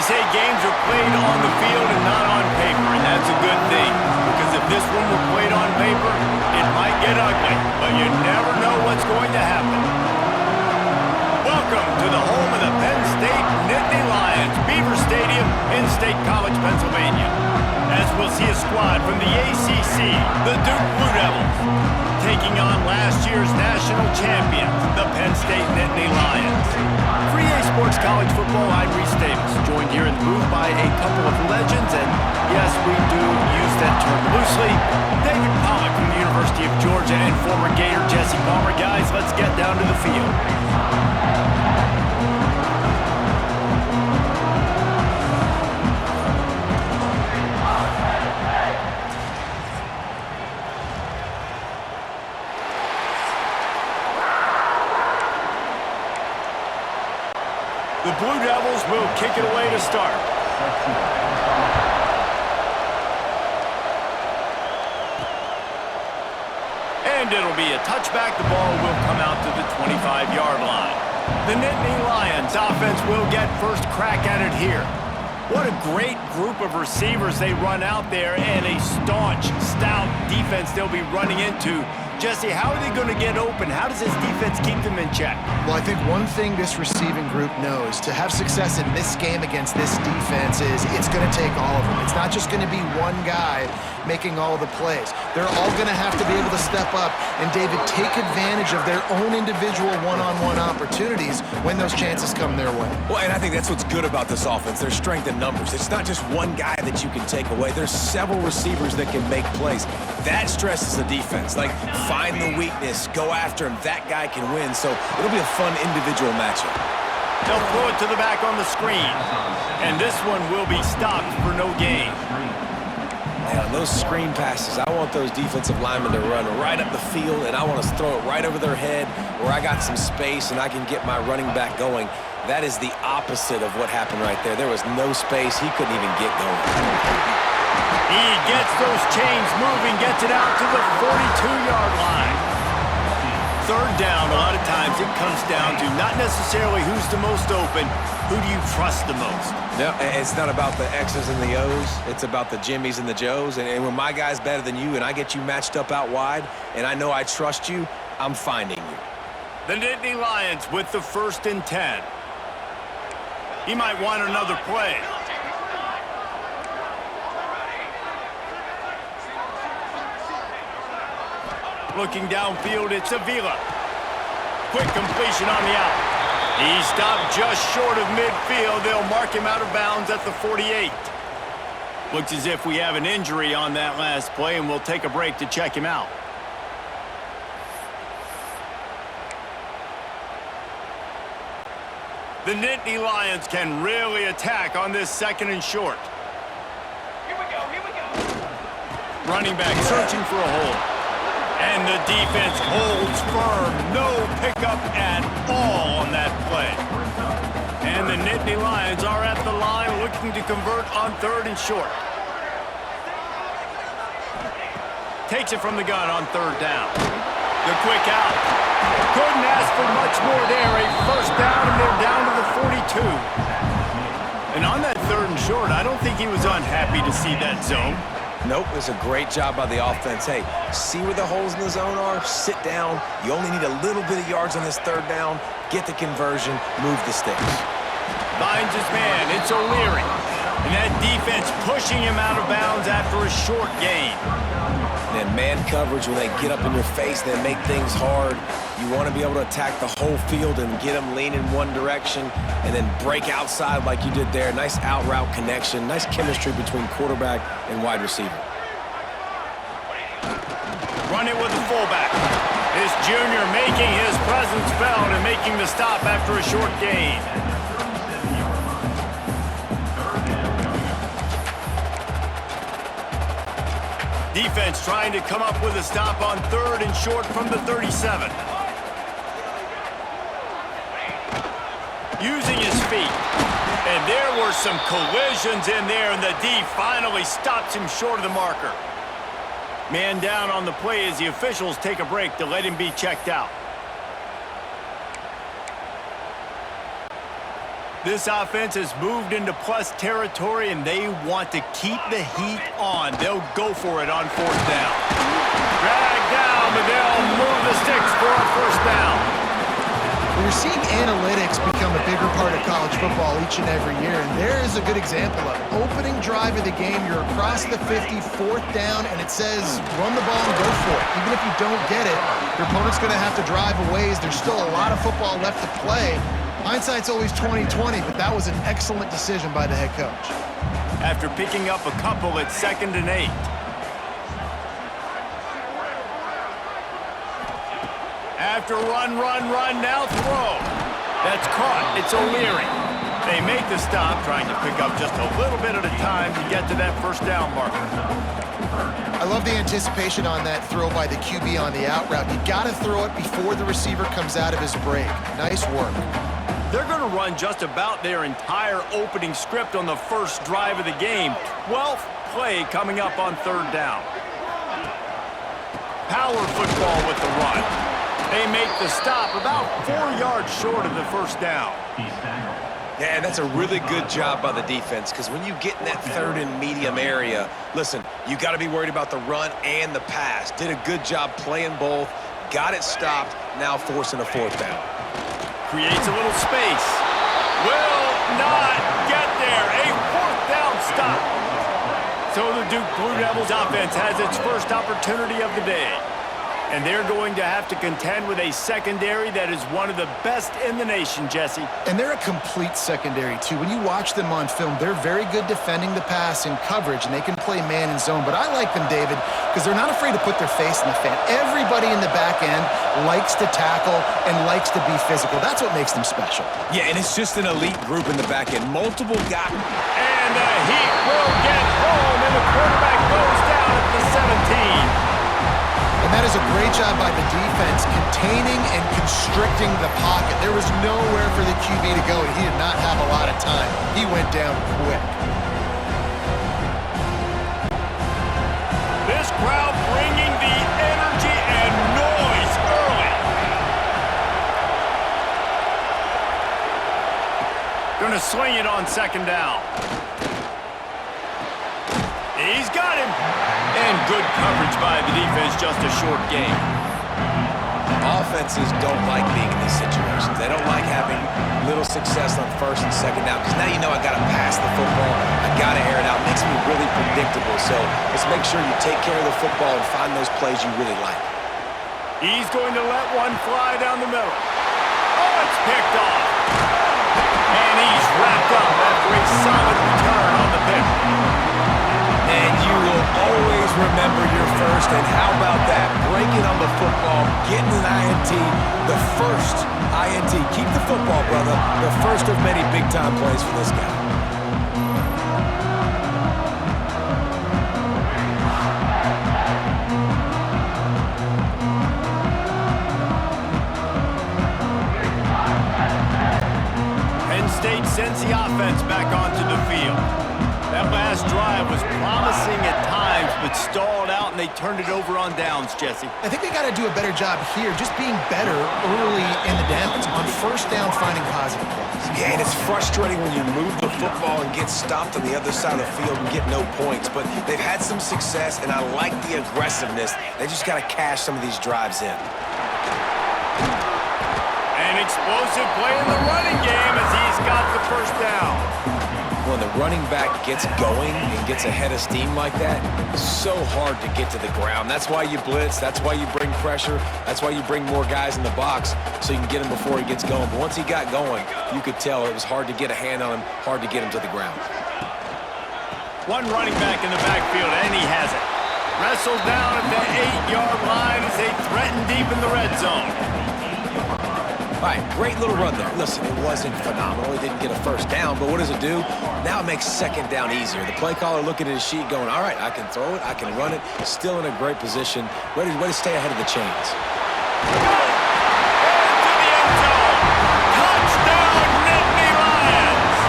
say games are played on the field and not on paper, and that's a good thing. Because if this one were played on paper, it might get ugly, but you never know what's going to happen. Welcome to the home of the Penn State Nittany Lions, Beaver Stadium in State College, Pennsylvania. As we'll see a squad from the ACC, the Duke Blue Devils, taking on last year's national champions, the Penn State Nittany Lions. For EA Sports College Football, I'm Reese Davis, joined here in the booth by a couple of legends, and yes, we do use that term loosely. David Pollack from the University of Georgia and former Gator Jesse Palmer. Guys, let's get down to the field. The Blue Devils will kick it away to start. And it'll be a touchback. The ball will come out to the 25-yard line. The Nittany Lions offense will get first crack at it here. What a great group of receivers they run out there, and a staunch, stout defense they'll be running into. Jesse, how are they going to get open? How does this defense keep them in check? Well, I think one thing this receiving group knows to have success in this game against this defense is it's going to take all of them. It's not just going to be one guy making all the plays. They're all going to have to be able to step up and, David, take advantage of their own individual one-on-one opportunities when those chances come their way. Well, and I think that's what's good about this offense. There's strength in numbers. It's not just one guy that you can take away. There's several receivers that can make plays. That stresses the defense. Like, find the weakness, go after him. That guy can win. So it'll be a fun individual matchup. They'll throw it to the back on the screen. And this one will be stopped for no gain. Man, on those screen passes, I want those defensive linemen to run right up the field, and I want to throw it right over their head where I got some space and I can get my running back going. That is the opposite of what happened right there. There was no space. He couldn't even get going. He gets those chains moving, gets it out to the 42-yard line. Third down, a lot of times it comes down to not necessarily who's the most open, who do you trust the most? No, it's not about the X's and the O's. It's about the Jimmies and the Joes. And when my guy's better than you and I get you matched up out wide and I know I trust you, I'm finding you. The Nittany Lions with the 1st and 10. He might want another play. Looking downfield, it's Avila. Quick completion on the out. He stopped just short of midfield. They'll mark him out of bounds at the 48. Looks as if we have an injury on that last play, and we'll take a break to check him out. The Nittany Lions can really attack on this 2nd and short. Here we go. Running back searching for a hole. And the defense holds firm. No pickup at all on that play. And the Nittany Lions are at the line looking to convert on 3rd and short. Takes it from the gun on 3rd down. The quick out. Couldn't ask for much more there. A 1st down, and they're down to the 42. And on that 3rd and short, I don't think he was unhappy to see that zone. Nope, it was a great job by the offense. Hey, see where the holes in the zone are? Sit down. You only need a little bit of yards on this 3rd down. Get the conversion. Move the sticks. Finds his man. It's O'Leary. And that defense pushing him out of bounds after a short gain. And then man coverage, when they get up in your face, they make things hard. You want to be able to attack the whole field and get them leaning one direction and then break outside like you did there. Nice out route connection. Nice chemistry between quarterback and wide receiver. Run it with the fullback. This junior making his presence felt and making the stop after a short gain. Defense trying to come up with a stop on 3rd and short from the 37. Using his feet. And there were some collisions in there, and the D finally stops him short of the marker. Man down on the play as the officials take a break to let him be checked out. This offense has moved into plus territory, and they want to keep the heat on. They'll go for it on fourth down. Drag down, but they'll move the sticks for a first down. We're seeing analytics become a bigger part of college football each and every year, and there is a good example of it. Opening drive of the game, you're across the 50, fourth down, and it says run the ball and go for it. Even if you don't get it, your opponent's going to have to drive a ways. There's still a lot of football left to play. Hindsight's always 20/20, but that was an excellent decision by the head coach. After picking up a couple at 2nd and 8. After run, now throw. That's caught. It's O'Leary. They make the stop, trying to pick up just a little bit at a time to get to that first down marker. I love the anticipation on that throw by the QB on the out route. You got to throw it before the receiver comes out of his break. Nice work. They're going to run just about their entire opening script on the first drive of the game. 12th play coming up on 3rd down. Power football with the run. They make the stop about 4 yards short of the first down. Yeah, and that's a really good job by the defense, because when you get in that 3rd and medium area, listen, you got to be worried about the run and the pass. Did a good job playing both, got it stopped, now forcing a 4th down. Creates a little space. Will not get there. A 4th down stop. So the Duke Blue Devils offense has its first opportunity of the day. And they're going to have to contend with a secondary that is one of the best in the nation, Jesse. And they're a complete secondary, too. When you watch them on film, they're very good defending the pass and coverage, and they can play man and zone. But I like them, David, because they're not afraid to put their face in the fan. Everybody in the back end likes to tackle and likes to be physical. That's what makes them special. Yeah, and it's just an elite group in the back end. Multiple guys. And the Heat will get home, and the quarterback goes down at the 17. And that is a great job by the defense, containing and constricting the pocket. There was nowhere for the QB to go, and he did not have a lot of time. He went down quick. This crowd bringing the energy and noise early. Going to swing it on 2nd down. He's got him. And good coverage by the defense, just a short game. Offenses don't like being in these situations. They don't like having little success on 1st and 2nd down, because now you know I got to pass the football. I got to air it out. It makes me really predictable. So let's make sure you take care of the football and find those plays you really like. He's going to let one fly down the middle. Oh, it's picked off. And he's wrapped up after a solid return on the pick. And you will always remember your first, and how about that? Breaking on the football, getting an INT, the first INT. Keep the football, brother. The first of many big-time plays for this guy. Penn State sends the offense back onto the field. That last drive was promising at times, but stalled out, and they turned it over on downs, Jesse. I think they got to do a better job here, just being better early in the downs. On 1st down, finding positive plays. Yeah, and it's frustrating when you move the football and get stopped on the other side of the field and get no points. But they've had some success, and I like the aggressiveness. They just got to cash some of these drives in. An explosive play in the running game as he's got the first down. When the running back gets going and gets ahead of steam like that, it's so hard to get to the ground. That's why you blitz. That's why you bring pressure. That's why you bring more guys in the box so you can get him before he gets going. But once he got going, you could tell it was hard to get a hand on him, hard to get him to the ground. One running back in the backfield, and he has it. Wrestled down at the 8-yard line as they threaten deep in the red zone. All right, great little run there. Listen, it wasn't phenomenal. He didn't get a first down, but what does it do? Now it makes 2nd down easier. The play caller looking at his sheet going, all right, I can throw it, I can run it, still in a great position, ready to stay ahead of the chains. Into the end zone. Touchdown, Nittany Lions.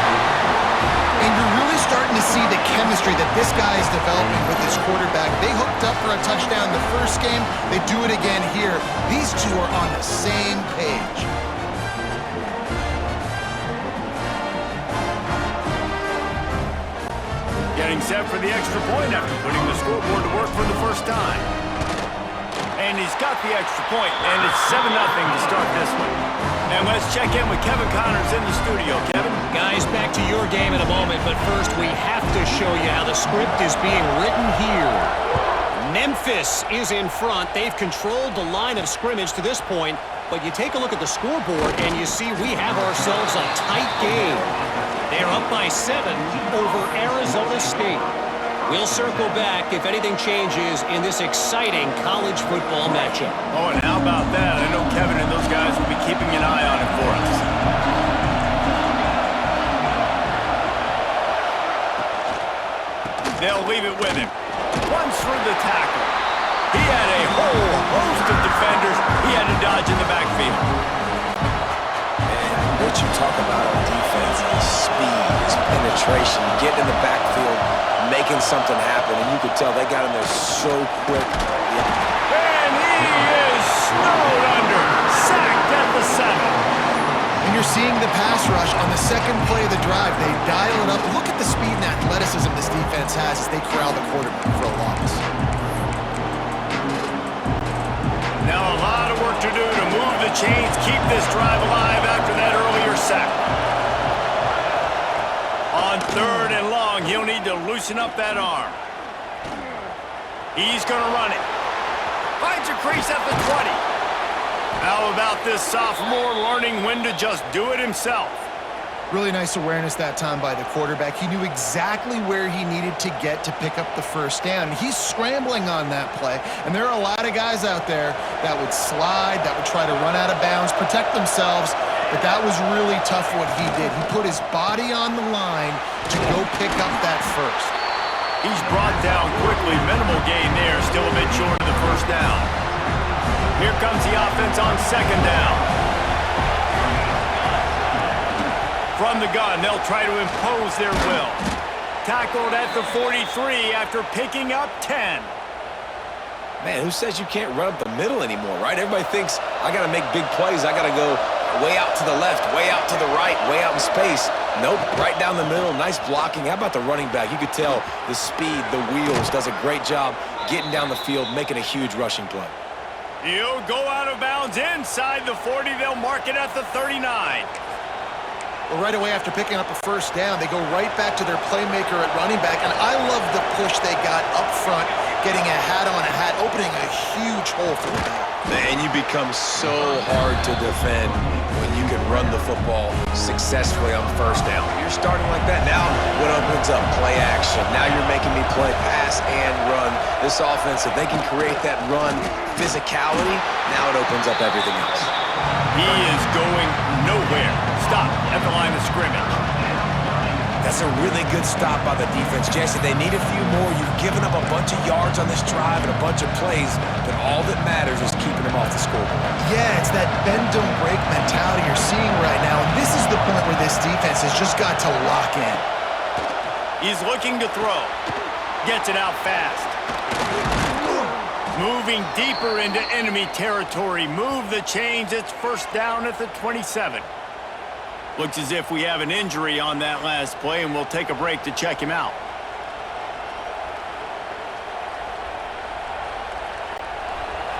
And you're really starting to see the chemistry that this guy is developing with his quarterback. They hooked up for a touchdown the first game. They do it again here. These two are on the same page. getting set for the extra point after putting the scoreboard to work for the first time. And he's got the extra point, and it's 7-0 to start this one. And let's check in with Kevin Connors in the studio. Kevin? Guys, back to your game in a moment, but first we have to show you how the script is being written here. Memphis is in front. They've controlled the line of scrimmage to this point, but you take a look at the scoreboard and you see we have ourselves a tight game. They're up by 7 over Arizona State. We'll circle back if anything changes in this exciting college football matchup. Oh, and how about that? I know Kevin and those guys will be keeping an eye on it for us. They'll leave it with him. Runs through the tackle. He had a whole host of defenders he had to dodge in the backfield. And what you talk about on defense is speed, is penetration, getting in the backfield, making something happen, and you could tell they got in there so quick. And he is snowed under, sacked at the 7. And you're seeing the pass rush on the second play of the drive. They dial it up. Look at the speed and athleticism this defense has as they corral the quarterback for a loss. Now a lot of work to do to move the chains, keep this drive alive after that earlier sack. On 3rd and long, he'll need to loosen up that arm. He's going to run it. Finds a crease at the 20. How about this sophomore learning when to just do it himself? Really nice awareness that time by the quarterback. He knew exactly where he needed to get to pick up the first down. He's scrambling on that play, and there are a lot of guys out there that would slide, that would try to run out of bounds, protect themselves, but that was really tough what he did. He put his body on the line to go pick up that first. He's brought down quickly. Minimal gain there, still a bit short of the first down. Here comes the offense on 2nd down. From the gun, they'll try to impose their will. Tackled at the 43 after picking up 10. Man, who says you can't run up the middle anymore, right? Everybody thinks, I got to make big plays. I got to go way out to the left, way out to the right, way out in space. Nope, right down the middle, nice blocking. How about the running back? You could tell the speed, the wheels, does a great job getting down the field, making a huge rushing play. He'll go out of bounds inside the 40. They'll mark it at the 39. Well, right away after picking up a first down, they go right back to their playmaker at running back, and I love the push they got up front, getting a hat on a hat, opening a huge hole for the back. And you become so hard to defend when you can run the football successfully on 1st down. You're starting like that. Now what opens up? Play action. Now you're making me play pass and run. This offense, if they can create that run physicality, now it opens up everything else. He is going nowhere. Stop at the line of scrimmage. That's a really good stop by the defense. Jesse, they need a few more. You've given up a bunch of yards on this drive and a bunch of plays, but all that matters is keeping them off the scoreboard. Yeah, it's that bend, don't break mentality you're seeing right now, and this is the point where this defense has just got to lock in. He's looking to throw. Gets it out fast. Moving deeper into enemy territory. Move the chains. It's 1st down at the 27. Looks as if we have an injury on that last play, and we'll take a break to check him out.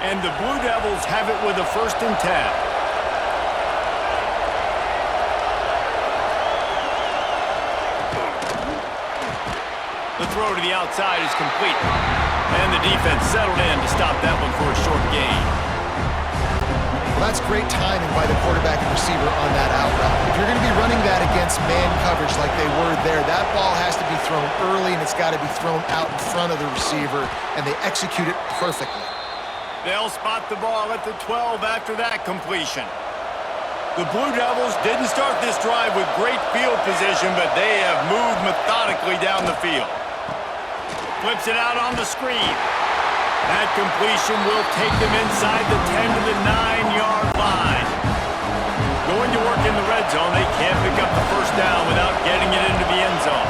And the Blue Devils have it with a 1st and 10. The throw to the outside is complete. And the defense settled in to stop that one for a short gain. Well, that's great timing by the quarterback and receiver on that out route. If you're going to be running that against man coverage like they were there, that ball has to be thrown early, and it's got to be thrown out in front of the receiver, and they execute it perfectly. They'll spot the ball at the 12 after that completion. The Blue Devils didn't start this drive with great field position, but they have moved methodically down the field. Flips it out on the screen. That completion will take them inside the 10 to the 9-yard line. Going to work in the red zone. They can't pick up the 1st down without getting it into the end zone.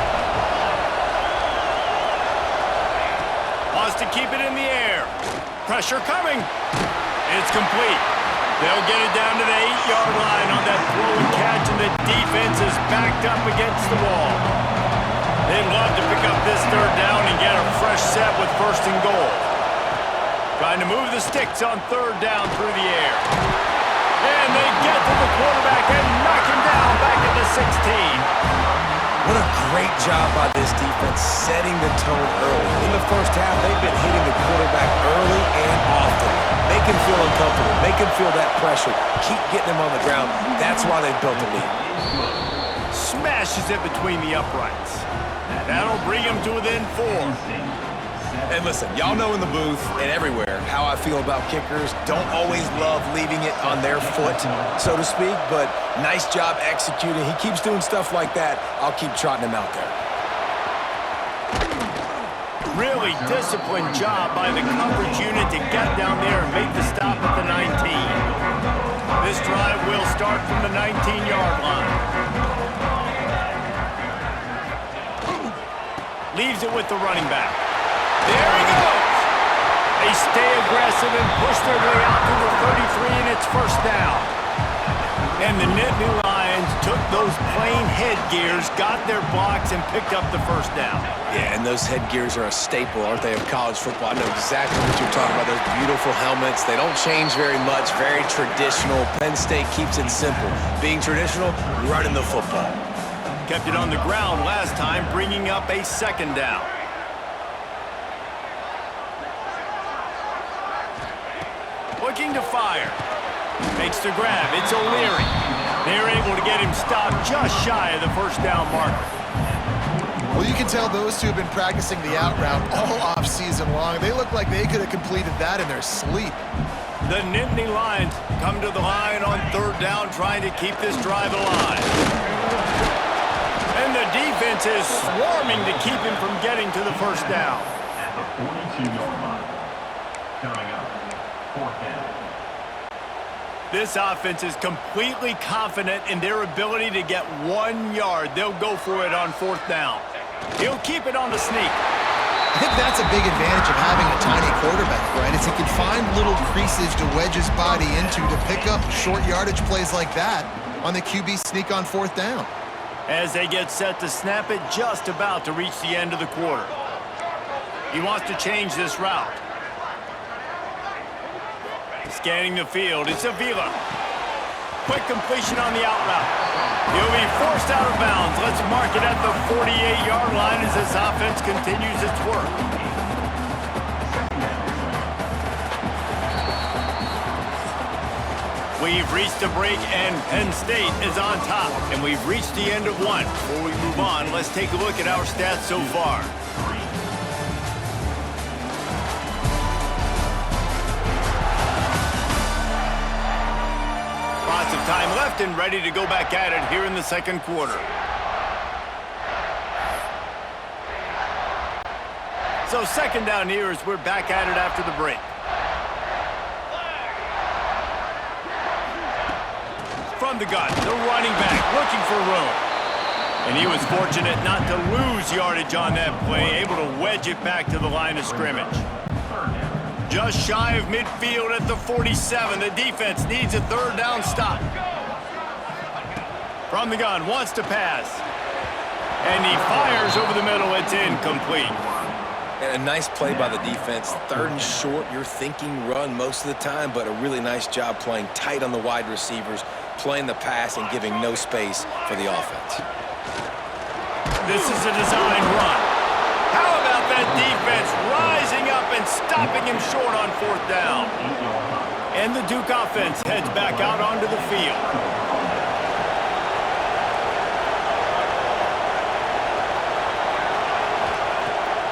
Wants to keep it in the air. Pressure coming. It's complete. They'll get it down to the 8-yard line on that throw and catch, and the defense is backed up against the wall. They'd love to pick up this third down and get a fresh set with first and goal. Trying to move the sticks on third down through the air. And they get to the quarterback and knock him down back at the 16. What a great job by this defense setting the tone early. In the first half, they've been hitting the quarterback early and often. Make him feel uncomfortable. Make him feel that pressure. Keep getting him on the ground. That's why they've built a lead. Smashes it between the uprights. That'll bring him to within 4. And listen, y'all know in the booth and everywhere how I feel about kickers. Don't always love leaving it on their foot, so to speak, but nice job executing. He keeps doing stuff like that. I'll keep trotting him out there. Really disciplined job by the coverage unit to get down there and make the stop at the 19. This drive will start from the 19-yard line. Leaves it with the running back. There he goes. They stay aggressive and push their way out to the 33, and it's first down. And the Nittany Lions took those plain headgears, got their blocks, and picked up the first down. Yeah, and those headgears are a staple, aren't they, of college football? I know exactly what you're talking about, those beautiful helmets. They don't change very much, very traditional. Penn State keeps it simple. Being traditional, running the football. Kept it on the ground last time, bringing up a second down. Looking to fire. Makes the grab. It's O'Leary. They're able to get him stopped just shy of the first down marker. Well, you can tell those two have been practicing the out route all off-season long. They look like they could have completed that in their sleep. The Nittany Lions come to the line on third down, trying to keep this drive alive. And the defense is swarming to keep him from getting to the first down. At the 42-yard line. Coming up, fourth down. This offense is completely confident in their ability to get 1 yard. They'll go for it on fourth down. He'll keep it on the sneak. I think that's a big advantage of having a tiny quarterback, right? Is he can find little creases to wedge his body into to pick up short yardage plays like that on the QB sneak on fourth down. As they get set to snap it, just about to reach the end of the quarter. He wants to change this route. Scanning the field, it's Avila. Quick completion on the out route. He'll be forced out of bounds. Let's mark it at the 48-yard line as this offense continues its work. We've reached a break, and Penn State is on top. And we've reached the end of one. Before we move on, let's take a look at our stats so far. Lots of time left and ready to go back at it here in the second quarter. So second down here as we're back at it after the break. From the gun, the running back looking for room. And he was fortunate not to lose yardage on that play, able to wedge it back to the line of scrimmage. Just shy of midfield at the 47. The defense needs a third down stop. From the gun, wants to pass. And he fires over the middle. It's incomplete. And a nice play by the defense. Third and short, you're thinking run most of the time, but a really nice job playing tight on the wide receivers, playing the pass and giving no space for the offense. This is a design run. How about that defense rising up and stopping him short on fourth down? And the Duke offense heads back out onto the field.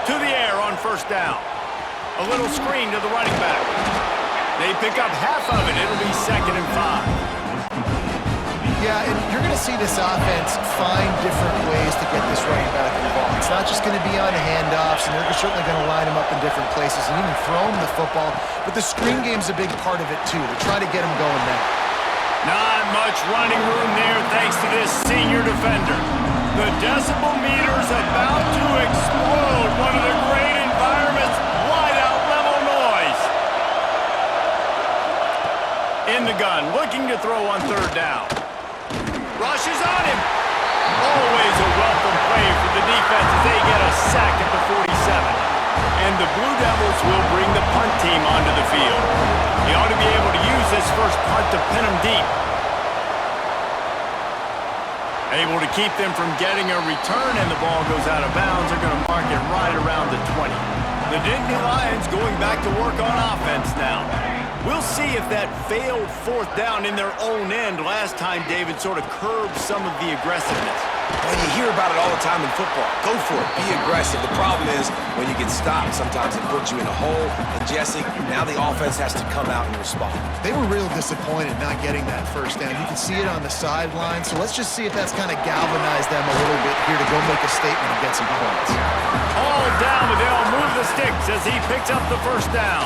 To the air on first down. A little screen to the running back. They pick up half of it. It'll be 2nd and 5. Yeah, and you're going to see this offense find different ways to get this running back involved. It's not just going to be on handoffs, and they're certainly going to line him up in different places and even throw him the football. But the screen game's a big part of it, too. They try to get him going now. Not much running room there thanks to this senior defender. The decibel meter's about to explode. One of the great environments, wide-out level noise. In the gun, looking to throw on third down. Rushes on him. Always a welcome play for the defense. defense as they get a sack at the 47. And the Blue Devils will bring the punt team onto the field. He ought to be able to use this first punt to pin them deep. Able to keep them from getting a return, and the ball goes out of bounds. They're going to mark it right around the 20. The Nittany Lions going back to work on offense now. We'll see if that failed fourth down in their own end last time, David, sort of curbed some of the aggressiveness. Well, you hear about it all the time in football. Go for it. Be aggressive. The problem is when you get stopped, sometimes it puts you in a hole. And, Jesse, now the offense has to come out and respond. They were real disappointed not getting that first down. You can see it on the sideline. So let's just see if that's kind of galvanized them a little bit here to go make a statement and get some points. All down, but they'll move the sticks as he picks up the first down.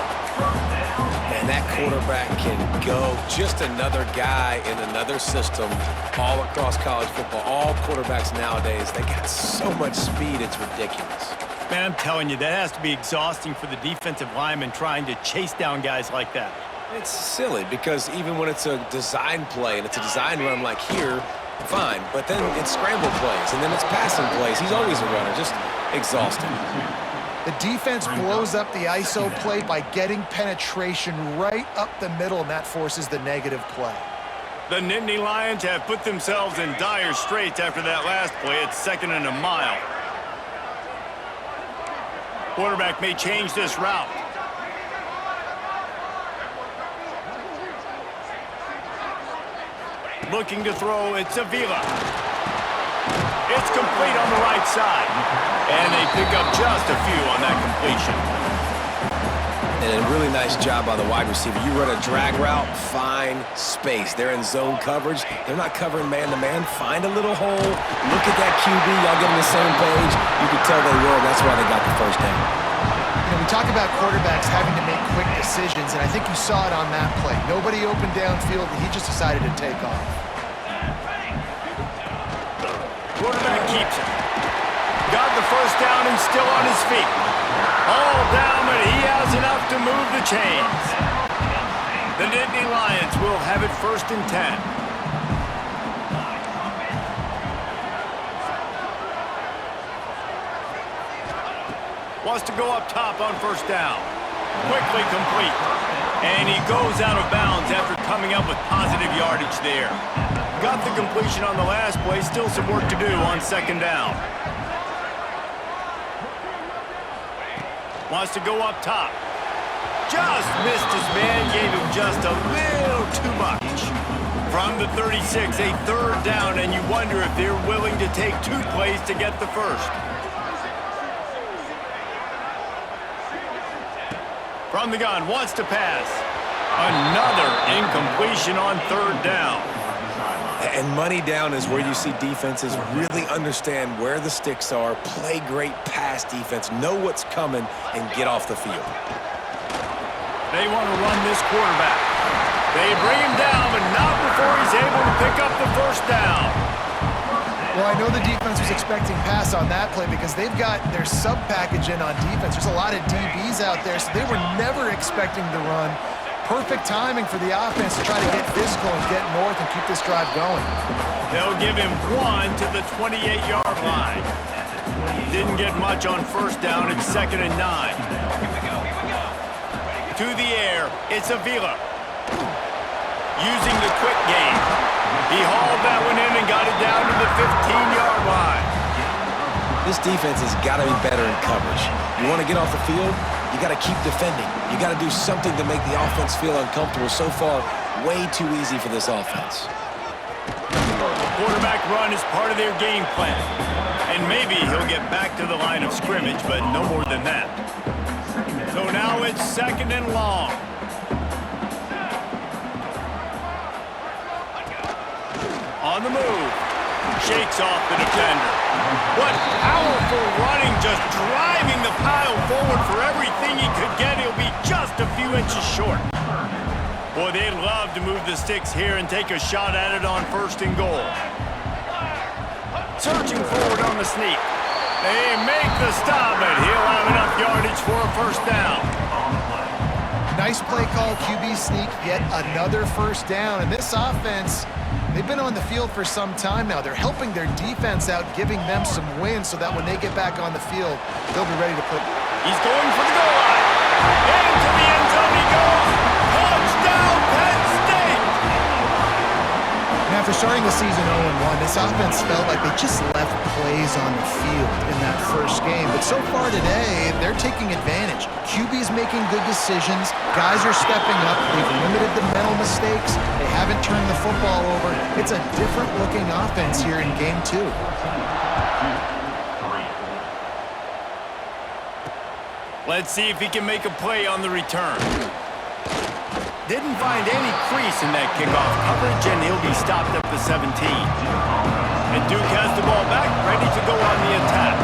And that quarterback can go. Just another guy in another system all across college football. All quarterbacks nowadays, they got so much speed, it's ridiculous. Man, I'm telling you, that has to be exhausting for the defensive lineman trying to chase down guys like that. It's silly because even when it's a design play and it's a design run like here, fine. But then it's scramble plays and then it's passing plays. He's always a runner, just exhausting. The defense blows up the ISO play by getting penetration right up the middle, and that forces the negative play. The Nittany Lions have put themselves in dire straits after that last play. It's 2nd and a mile. Quarterback may change this route. Looking to throw, it's Avila. It's complete on the right side. And they pick up just a few on that completion. And a really nice job by the wide receiver. You run a drag route, find space. They're in zone coverage. They're not covering man-to-man. Find a little hole. Look at that QB. Y'all get on the same page. You can tell they were. That's why they got the first down. You know, we talk about quarterbacks having to make quick decisions, and I think you saw it on that play. Nobody opened downfield, and he just decided to take off. Quarterback keeps it. Got the first down and still on his feet. All down, but he has enough to move the chains. The Nittany Lions will have it 1st and 10. Wants to go up top on first down. Quickly complete. And he goes out of bounds after coming up with positive yardage there. Got the completion on the last play. Still some work to do on 2nd down. Wants to go up top. Just missed his man. Gave him just a little too much. From the 36, a 3rd down, and you wonder if they're willing to take 2 plays to get the first. From the gun, wants to pass. Another incompletion on 3rd down. And money down is where you see defenses really understand where the sticks are, play great pass defense, know what's coming, and get off the field. They want to run this quarterback. They bring him down, but not before he's able to pick up the first down. Well, I know the defense was expecting pass on that play because they've got their sub-package in on defense. There's a lot of DBs out there, so they were never expecting the run. Perfect timing for the offense to try to get physical and get north and keep this drive going. They'll give him 1 to the 28-yard line. Didn't get much on first down. It's 2nd and 9. To the air, it's Avila. Using the quick game. He hauled that one in and got it down to the 15-yard line. This defense has got to be better in coverage. You want to get off the field, you got to keep defending. You got to do something to make the offense feel uncomfortable. So far, way too easy for this offense. The quarterback run is part of their game plan. And maybe he'll get back to the line of scrimmage, but no more than that. So now it's 2nd and long. On the move. Shakes off the defender. What powerful running, just driving the pile forward for everything he could get. He'll be just a few inches short. Boy, they'd love to move the sticks here and take a shot at it on 1st and goal. Surging forward on the sneak. They make the stop, but he'll have enough yardage for a first down. Nice play call, QB sneak, yet another first down. And this offense, They've been on the field for some time now. They're helping their defense out, giving them some wins so that when they get back on the field, they'll be ready to put... He's going for the goal line. Into the end zone he goes. Touchdown, Penn State! And after starting the season 0-1, this offense felt like they just left plays on the field in that first game. But so far today, they're taking advantage. QB's making good decisions. Guys are stepping up. They've limited the mental mistakes. They haven't turned the football over. It's a different-looking offense here in Game 2. Let's see if he can make a play on the return. Didn't find any crease in that kickoff coverage, and he'll be stopped at the 17. And Duke has the ball back, ready to go on the attack.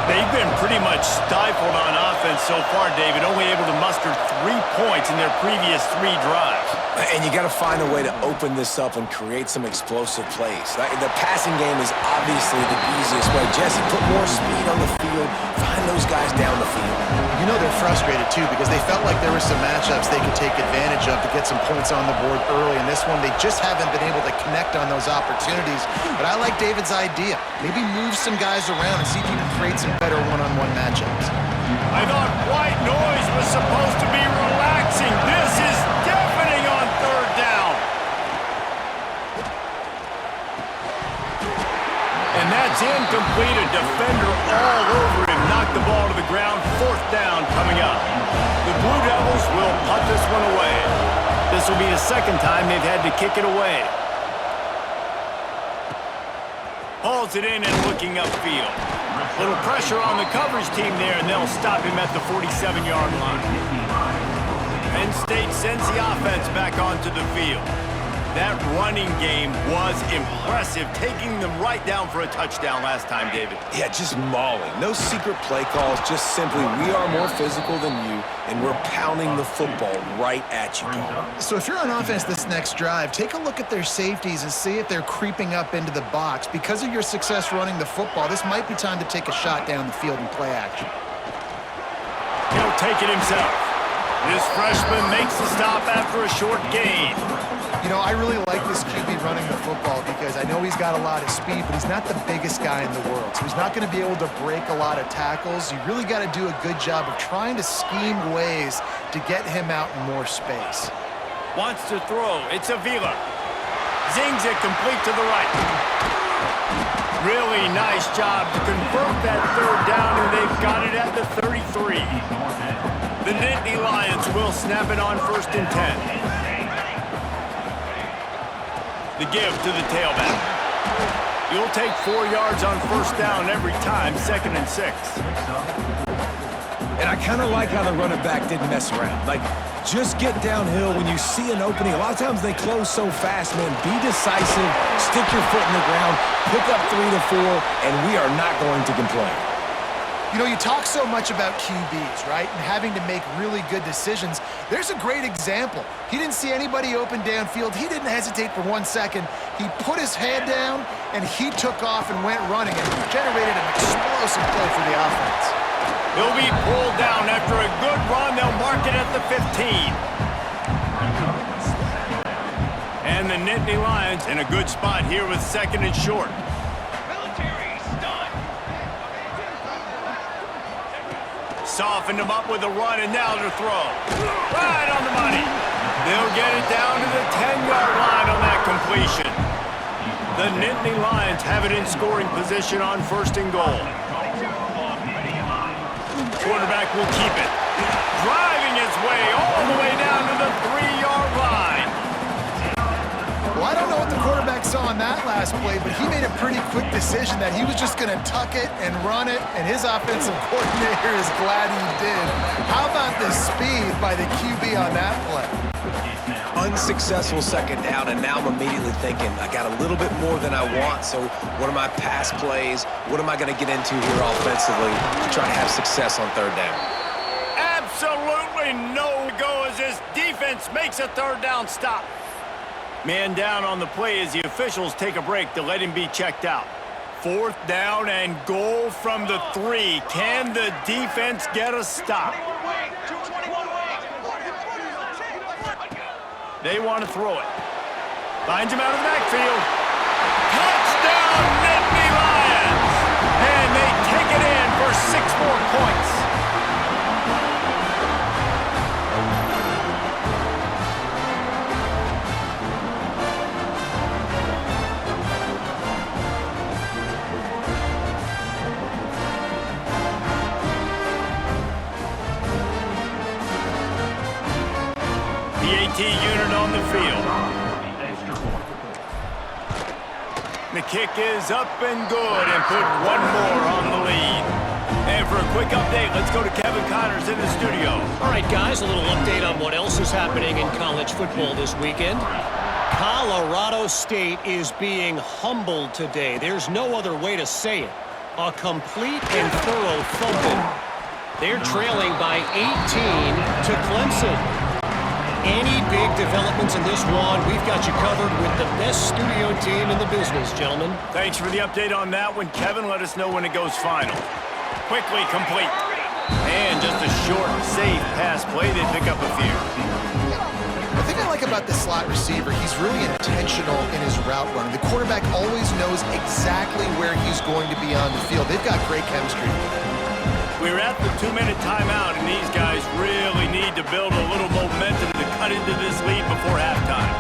They've been pretty much stifled on offense so far, David, only able to muster 3 points in their previous 3 drives. And you got to find a way to open this up and create some explosive plays. The passing game is obviously the easiest way. Jesse, put more speed on the field. Find those guys down the field. You know they're frustrated, too, because they felt like there were some matchups they could take advantage of to get some points on the board early. In this one, they just haven't been able to connect on those opportunities. But I like David's idea. Maybe move some guys around and see if you can create some better one-on-one matchups. I thought white noise was supposed to be relaxing. This is deafening on third down. And that's incomplete. A defender all over him. Knocked the ball to the ground. 4th down coming up. The Blue Devils will punt this one away. This will be the 2nd time they've had to kick it away. Hauls it in and looking upfield. Little pressure on the coverage team there, and they'll stop him at the 47-yard line. Penn State sends the offense back onto the field. That running game was impressive, taking them right down for a touchdown last time, David. Yeah, just mauling. No secret play calls, just simply we are more physical than you, and we're pounding the football right at you, Paul. So if you're on offense this next drive, take a look at their safeties and see if they're creeping up into the box. Because of your success running the football, this might be time to take a shot down the field and play action. He'll take it himself. This freshman makes the stop after a short gain. You know, I really like this QB running the football because I know he's got a lot of speed, but he's not the biggest guy in the world. So he's not going to be able to break a lot of tackles. You really got to do a good job of trying to scheme ways to get him out in more space. Wants to throw. It's Avila. Zings it complete to the right. Really nice job to convert that 3rd down, and they've got it at the 33. The Nittany Lions will snap it on 1st and 10. The give to the tailback. You'll take 4 yards on 1st down every time, 2nd and 6. And I kind of like how the running back didn't mess around. Like, just get downhill when you see an opening. A lot of times they close so fast, man. Be decisive, stick your foot in the ground, pick up 3 to 4, and we are not going to complain. You know, you talk so much about QBs, right? And having to make really good decisions. There's a great example. He didn't see anybody open downfield. He didn't hesitate for 1 second. He put his head down, and he took off and went running and generated an explosive play for the offense. He'll be pulled down after a good run. They'll mark it at the 15. And the Nittany Lions in a good spot here with 2nd and short. Softened him up with a run, and now to throw. Right on the money. They'll get it down to the 10-yard line on that completion. The Nittany Lions have it in scoring position on 1st and goal. Quarterback will keep it. Driving his way all the way down to the 3-yard line. Well, I don't know what the quarterback saw on that last play, but he made a pretty quick decision that he was just going to tuck it and run it, and his offensive coordinator is glad he did. How about the speed by the QB on that play? Unsuccessful 2nd down, and now I'm immediately thinking, I got a little bit more than I want, so what are my pass plays? What am I going to get into here offensively to try to have success on 3rd down? Absolutely no go as this defense makes a 3rd down stop. Man down on the play as the officials take a break to let him be checked out. 4th down and goal from the 3. Can the defense get a stop? They want to throw it. Finds him out of the backfield. Touchdown, Nittany Lions! And they take it in for 6 more points. The AT unit on the field. The kick is up and good and put 1 more on the lead. And for a quick update, let's go to Kevin Connors in the studio. All right, guys, a little update on what else is happening in college football this weekend. Colorado State is being humbled today. There's no other way to say it. A complete and thorough thumping. They're trailing by 18 to Clemson. Any big developments in this one, we've got you covered with the best studio team in the business, gentlemen. Thanks for the update on that one, Kevin. Let us know when it goes final. Quickly complete. And just a short, safe pass play. They pick up a few. The thing I like about the slot receiver, he's really intentional in his route running. The quarterback always knows exactly where he's going to be on the field. They've got great chemistry. We're at the 2-minute timeout, and these guys really need to build a little momentum to cut into this lead before halftime.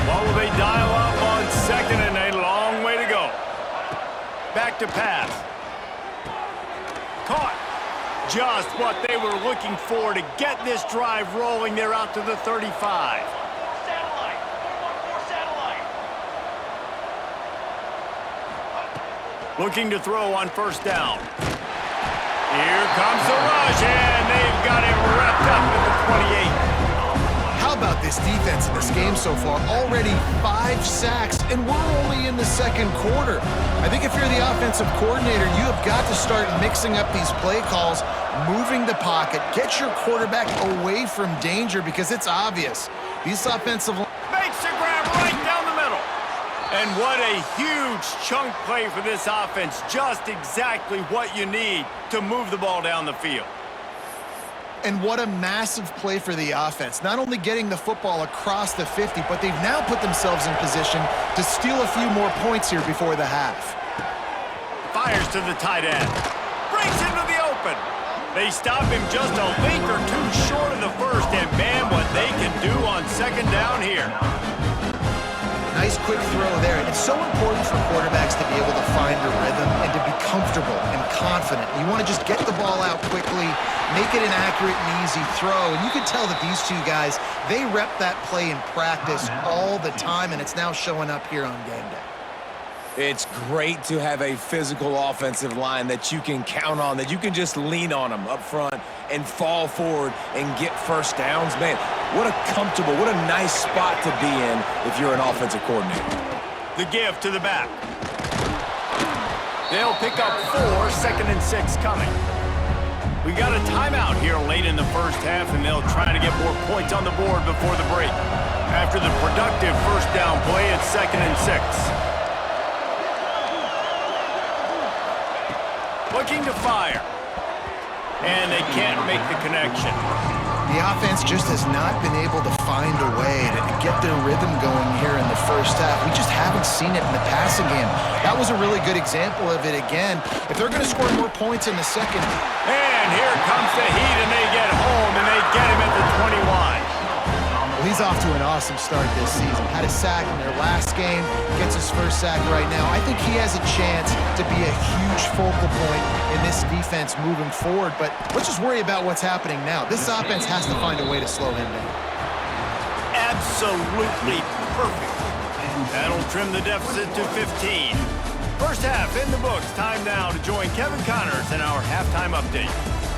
What will they dial up on second, and a long way to go. Back to pass. Caught. Just what they were looking for to get this drive rolling. They're out to the 35. Satellite. 414 satellite. Looking to throw on first down. Here comes the rush, and they've got him wrapped up at the 28. How about this defense in this game so far? Already 5 sacks, and we're only in the second quarter. I think if you're the offensive coordinator, you have got to start mixing up these play calls, moving the pocket, get your quarterback away from danger because it's obvious. These offensive Makes the grab right down the middle. And what a huge chunk play for this offense. Just exactly what you need to move the ball down the field. And what a massive play for the offense. Not only getting the football across the 50, but they've now put themselves in position to steal a few more points here before the half. Fires to the tight end. Breaks into the open. They stop him just a link or two short of the first, and man, what they can do on second down here. Nice quick throw there. It's so important for quarterbacks to be able to find a rhythm and to be comfortable and confident. You want to just get the ball out quickly, make it an accurate and easy throw. And you can tell that these two guys, they rep that play in practice all the time, and it's now showing up here on game day. It's great to have a physical offensive line that you can count on, that you can just lean on them up front and fall forward and get first downs. Man, what a comfortable, what a nice spot to be in if you're an offensive coordinator. The give to the back. They'll pick up 4, second and 6 coming. We got a timeout here late in the first half, and they'll try to get more points on the board before the break. After the productive first down play, it's second and 6. Looking to fire. And they can't make the connection. The offense just has not been able to find a way to get their rhythm going here in the first half. We just haven't seen it in the passing game. That was a really good example of it again. If they're going to score more points in the second. And here comes the heat, and they get home, and they get him at the 21. Well, he's off to an awesome start this season. Had a sack in their last game, gets his first sack right now. I think he has a chance to be a huge focal point in this defense moving forward, but let's just worry about what's happening now. This offense has to find a way to slow him down. Absolutely perfect. That'll trim the deficit to 15. First half in the books. Time now to join Kevin Connors in our halftime update.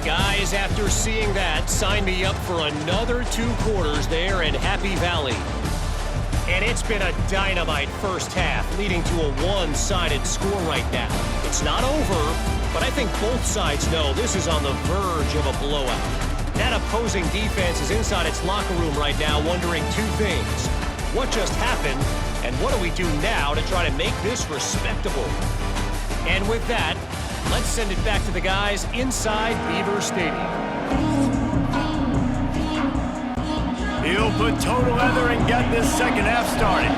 Guys, after seeing that, sign me up for another 2 quarters there in Happy Valley. And it's been a dynamite first half, leading to a one-sided score right now. It's not over, but I think both sides know this is on the verge of a blowout. That opposing defense is inside its locker room right now wondering 2 things. What just happened, and what do we do now to try to make this respectable? And with that, let's send it back to the guys inside Beaver Stadium. He'll put total leather and get this second half started.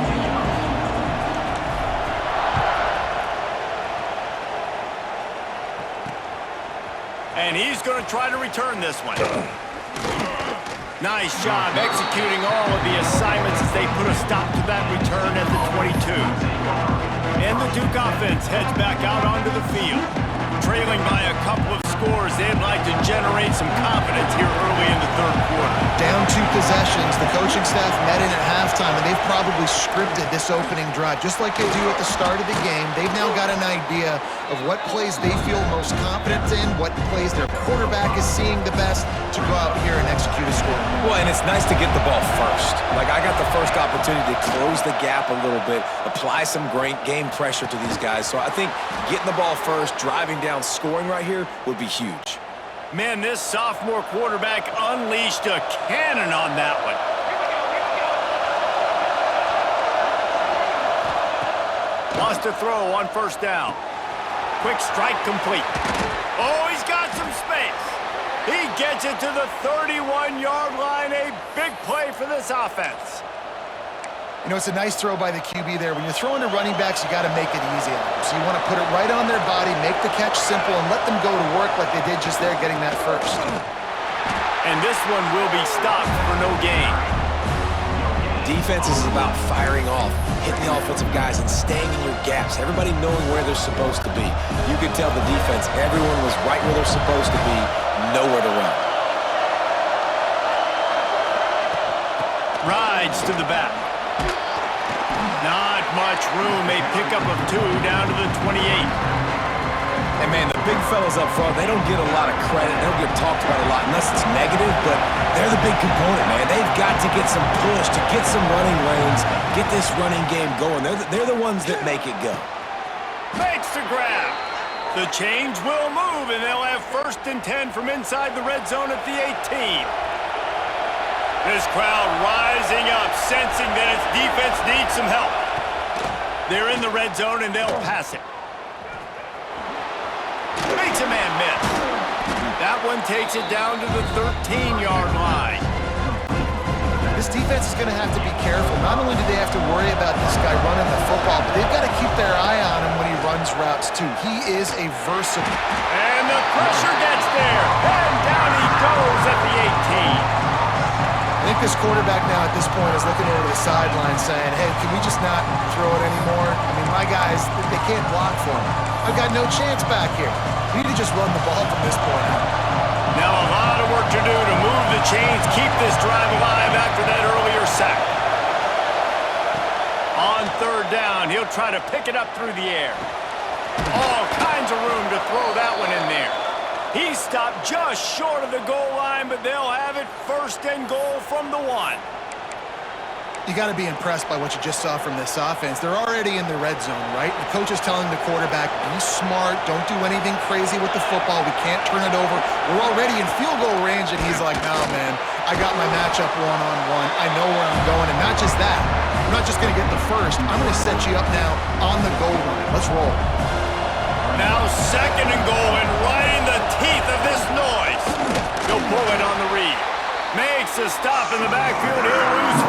And he's going to try to return this one. Nice job executing all of the assignments as they put a stop to that return at the 22. And the Duke offense heads back out onto the field. Trailing by a couple of scores, they'd like to generate some confidence here early in the third quarter. Down 2 possessions, the coaching staff met in at halftime, and they've probably scripted this opening drive. Just like they do at the start of the game, they've now got an idea of what plays they feel most confident in, what plays their quarterback is seeing the best to go out here and execute a score. Well, and it's nice to get the ball first. Like, I got the first opportunity to close the gap a little bit, apply some great game pressure to these guys. So I think getting the ball first, driving down, scoring right here would be huge. Man, this sophomore quarterback unleashed a cannon on that one. Lost a throw on first down. Quick strike complete. Oh, he's got some space. He gets it to the 31-yard line. A big play for this offense. You know, it's a nice throw by the QB there. When you're throwing to running backs, you got to make it easy on them. So you want to put it right on their body, make the catch simple, and let them go to work like they did just there, getting that first. And this one will be stopped for no gain. Defense is about firing off, hitting the offensive guys, and staying in your gaps. Everybody knowing where they're supposed to be. You could tell the defense, everyone was right where they're supposed to be, nowhere to run. Rides to the back. Not much room. A pickup of 2 down to the 28. And, man, the big fellas up front, they don't get a lot of credit. They don't get talked about a lot unless it's negative, but they're the big component, man. They've got to get some push, to get some running lanes, get this running game going. They're the ones that make it go. Makes the grab. The change will move, and they'll have 1st and 10 from inside the red zone at the 18. This crowd rising up, sensing that its defense needs some help. They're in the red zone, and they'll pass it. Makes a man miss. That one takes it down to the 13-yard line. This defense is going to have to be careful. Not only do they have to worry about this guy running the football, but they've got to keep their eye on him when he runs routes, too. He is a versatile. And the pressure gets there. And down he goes at the 18. I think this quarterback now at this point is looking over the sideline saying, hey, can we just not throw it anymore? I mean, my guys, they can't block for me. I've got no chance back here. We need to just run the ball from this point on. Now a lot of work to do to move the chains, keep this drive alive after that earlier sack. On 3rd down, he'll try to pick it up through the air. All kinds of room to throw that one in there. He stopped just short of the goal line, but they'll have it 1st and goal from the 1. You got to be impressed by what you just saw from this offense. They're already in the red zone, right? The coach is telling the quarterback, be smart, don't do anything crazy with the football. We can't turn it over. We're already in field goal range, and he's like, no, man, I got my matchup one-on-one. I know where I'm going, and not just that. I'm not just going to get the first. I'm going to set you up now on the goal line. Let's roll. Now 2nd and goal, and right in the teeth of this noise. He'll pull it on the read. Makes a stop in the backfield. He'll lose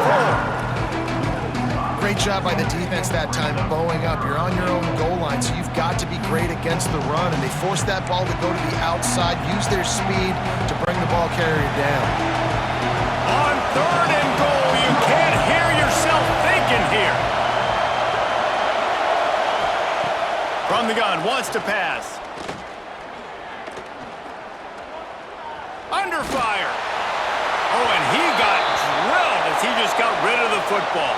4. Great job by the defense that time, bowing up. You're on your own goal line, so you've got to be great against the run, and they force that ball to go to the outside, use their speed to bring the ball carrier down. On 3rd and goal, you can't hear yourself thinking here. From the gun, wants to pass. Under fire. Oh, and he got drilled as he just got rid of the football.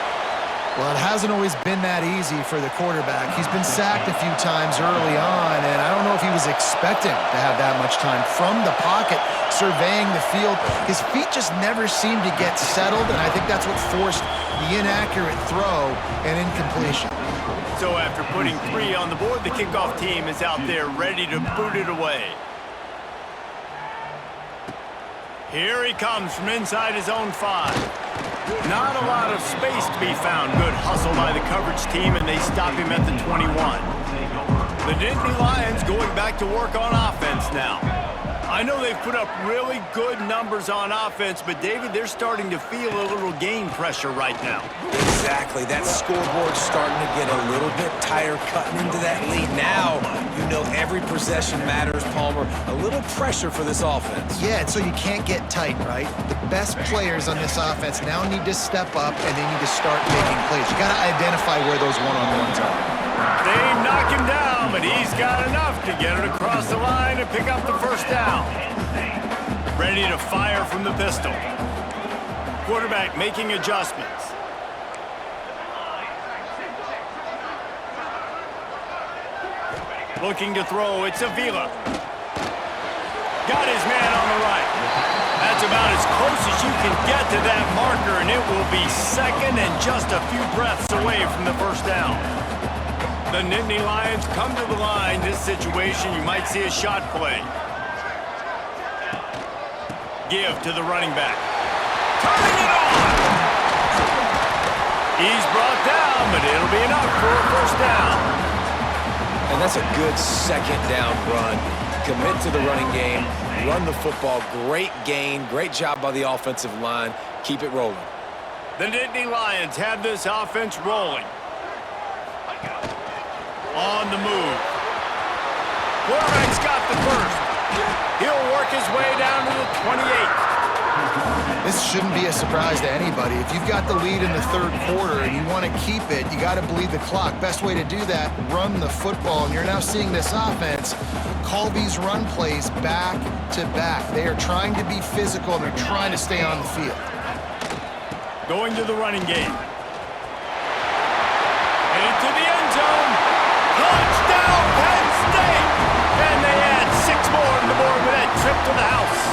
Well, it hasn't always been that easy for the quarterback. He's been sacked a few times early on, and I don't know if he was expecting to have that much time from the pocket, surveying the field. His feet just never seemed to get settled, and I think that's what forced the inaccurate throw and incompletion. So after putting 3 on the board, the kickoff team is out there ready to boot it away. Here he comes from inside his own 5. Not a lot of space to be found. Good hustle by the coverage team, and they stop him at the 21. The Nittany Lions going back to work on offense now. I know they've put up really good numbers on offense, but David, they're starting to feel a little game pressure right now. Exactly. That scoreboard's starting to get a little bit tighter, cutting into that lead. Now, you know every possession matters, Palmer. A little pressure for this offense. Yeah, and so you can't get tight, right? The best players on this offense now need to step up, and they need to start making plays. You got to identify where those one-on-ones are. They knock him down, but he's got enough to get it across the line and pick up the first down. Ready to fire from the pistol. Quarterback making adjustments. Looking to throw, it's Avila. Got his man on the right. That's about as close as you can get to that marker, and it will be second and just a few breaths away from the first down. The Nittany Lions come to the line. This situation, you might see a shot play. Give to the running back. Turning it on! He's brought down, but it'll be enough for a first down. And that's a good second down run. Commit to the running game, run the football. Great gain, great job by the offensive line. Keep it rolling. The Nittany Lions have this offense rolling. On the move. Quarterback's got the first. He'll work his way down to the 28. This shouldn't be a surprise to anybody. If you've got the lead in the third quarter and you want to keep it, you got to bleed the clock. Best way to do that, run the football. And you're now seeing this offense call these run plays back to back. They are trying to be physical, and they're trying to stay on the field. Going to the running game. Headed to the end zone. Touchdown, Penn State! And they add 6 more on the board with that trip to the house.